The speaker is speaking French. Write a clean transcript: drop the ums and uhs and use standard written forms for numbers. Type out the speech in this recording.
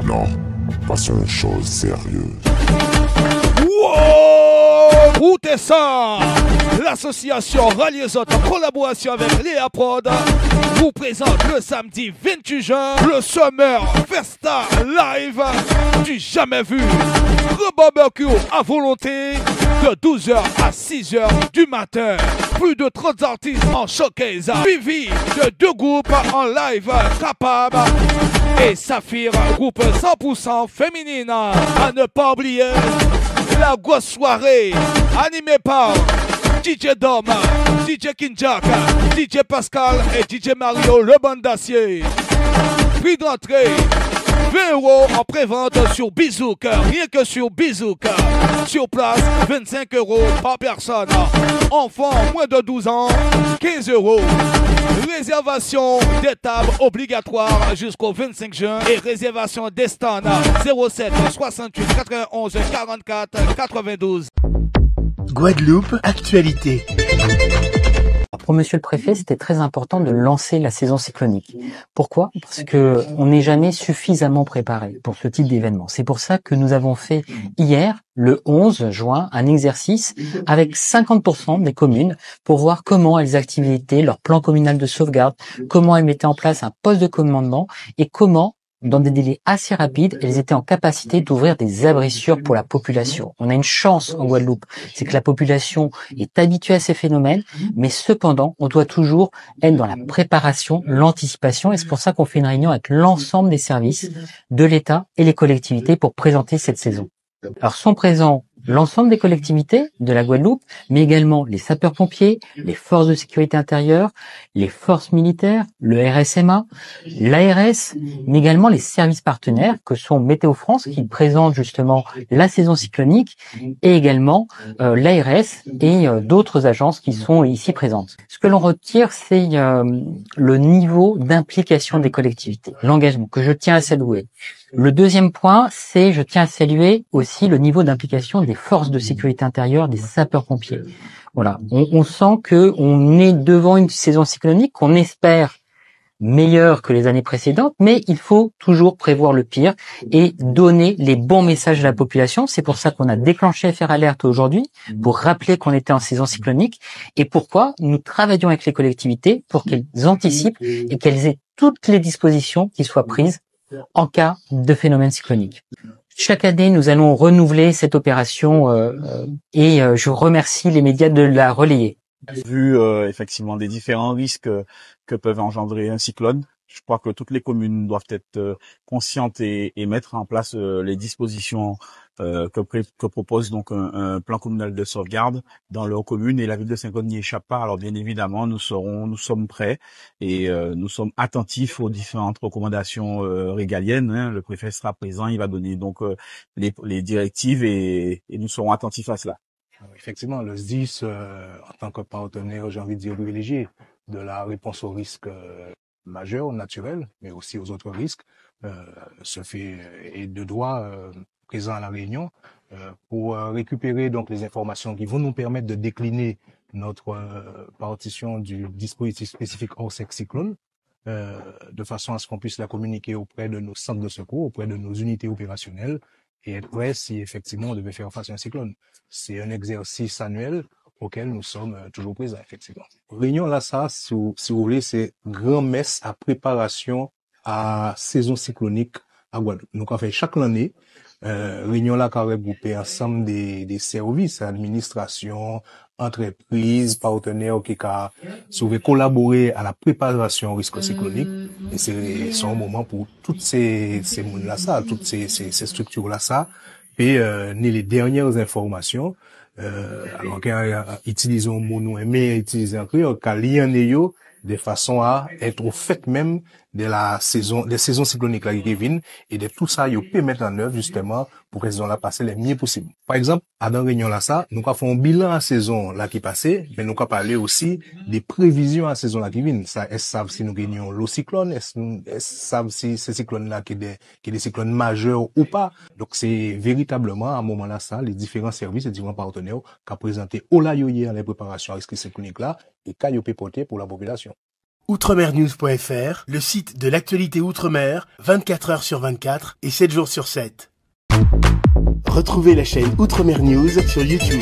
Non, passons aux choses sérieuses. Wow! Écoutez ça! L'association Ralliezot en collaboration avec Léa Prod vous présente le samedi 28 juin le Summer Festa Live du jamais vu. Le barbecue à volonté de 12h à 6h du matin. Plus de 30 artistes en showcase, suivi de 2 groupes en live, Capable et Saphir, groupe 100% féminine. À ne pas oublier la grosse soirée animée par DJ Dom, DJ Kinjak, DJ Pascal et DJ Mario Le Bandassier. Prix d'entrée 20 € en prévente sur Bizouk, rien que sur Bizouk. Sur place, 25 € par personne. Enfants moins de 12 ans, 15 €. Réservation des tables obligatoire jusqu'au 25 juin et réservation des stands 07 68 91 44 92. Guadeloupe, actualité. Pour Monsieur le Préfet, c'était très important de lancer la saison cyclonique. Pourquoi? Parce que on n'est jamais suffisamment préparé pour ce type d'événement. C'est pour ça que nous avons fait hier, le 11 juin, un exercice avec 50% des communes pour voir comment elles activaient leur plan communal de sauvegarde, comment elles mettaient en place un poste de commandement et comment, dans des délais assez rapides, elles étaient en capacité d'ouvrir des abrissures pour la population. On a une chance en Guadeloupe, c'est que la population est habituée à ces phénomènes, mais cependant, on doit toujours être dans la préparation, l'anticipation, et c'est pour ça qu'on fait une réunion avec l'ensemble des services de l'État et les collectivités pour présenter cette saison. Alors sont présents l'ensemble des collectivités de la Guadeloupe, mais également les sapeurs-pompiers, les forces de sécurité intérieure, les forces militaires, le RSMA, l'ARS, mais également les services partenaires que sont Météo France qui présente justement la saison cyclonique et également l'ARS et d'autres agences qui sont ici présentes. Ce que l'on retire, c'est le niveau d'implication des collectivités, l'engagement que je tiens à saluer. Le deuxième point, c'est je tiens à saluer aussi le niveau d'implication des forces de sécurité intérieure, des sapeurs-pompiers. Voilà, on sent que on est devant une saison cyclonique qu'on espère meilleure que les années précédentes, mais il faut toujours prévoir le pire et donner les bons messages à la population. C'est pour ça qu'on a déclenché FR Alerte aujourd'hui, pour rappeler qu'on était en saison cyclonique et pourquoi nous travaillons avec les collectivités pour qu'elles anticipent et qu'elles aient toutes les dispositions qui soient prises en cas de phénomène cyclonique. Chaque année, nous allons renouveler cette opération et je remercie les médias de la relayer. Vu effectivement des différents risques que peuvent engendrer un cyclone, je crois que toutes les communes doivent être conscientes et mettre en place les dispositions que propose donc un plan communal de sauvegarde dans leur commune, et la ville de Saint-Claude n'y échappe pas. Alors bien évidemment, nous sommes prêts et nous sommes attentifs aux différentes recommandations régaliennes. Hein. Le préfet sera présent, il va donner donc les directives et nous serons attentifs à cela. Effectivement, le SDIS, en tant que partenaire, j'ai envie de dire privilégié de la réponse aux risques majeurs, naturels, mais aussi aux autres risques, se fait et de droit présent à la Réunion pour récupérer donc les informations qui vont nous permettre de décliner notre partition du dispositif spécifique ORSEC cyclone de façon à ce qu'on puisse la communiquer auprès de nos centres de secours, auprès de nos unités opérationnelles et être prêts si effectivement on devait faire face à un cyclone. C'est un exercice annuel auquel nous sommes toujours présents, effectivement. Réunion là, ça, si vous voulez, c'est grand-messe à préparation à saison cyclonique à Guadeloupe. Donc, en fait, chaque année, réunion là, qui regroupé ensemble des services, administration, entreprises, partenaires qui ont collaboré à la préparation au risque cyclonique. Et c'est un moment pour toutes ces mondes là, ça, toutes ces structures là, ça, et les dernières informations. Alors utilisons un mot nous aimer utiliser en créole, qu'à lien de façon à être au fait même de des saisons cycloniques là qui viennent et de tout ça ils peut mettre en œuvre justement pour que saison là passer le mieux possible. Par exemple, à dans réunion là ça, nous avons fait un bilan à saison là qui passait, mais nous avons parlé aussi des prévisions à saison là qui viennent. Ça est savent si nous gagnons l'eau cyclone, est savent si ces cyclones là qui des cyclones majeurs ou pas. Donc c'est véritablement à un moment là ça les différents services et différents partenaires qui ont présenté au la yoye les préparations à risque cyclonique là et qu'a yo porter pour la population. outremernews.fr, le site de l'actualité Outre-mer, 24 heures sur 24 et 7 jours sur 7. Retrouvez la chaîne Outremer News sur YouTube.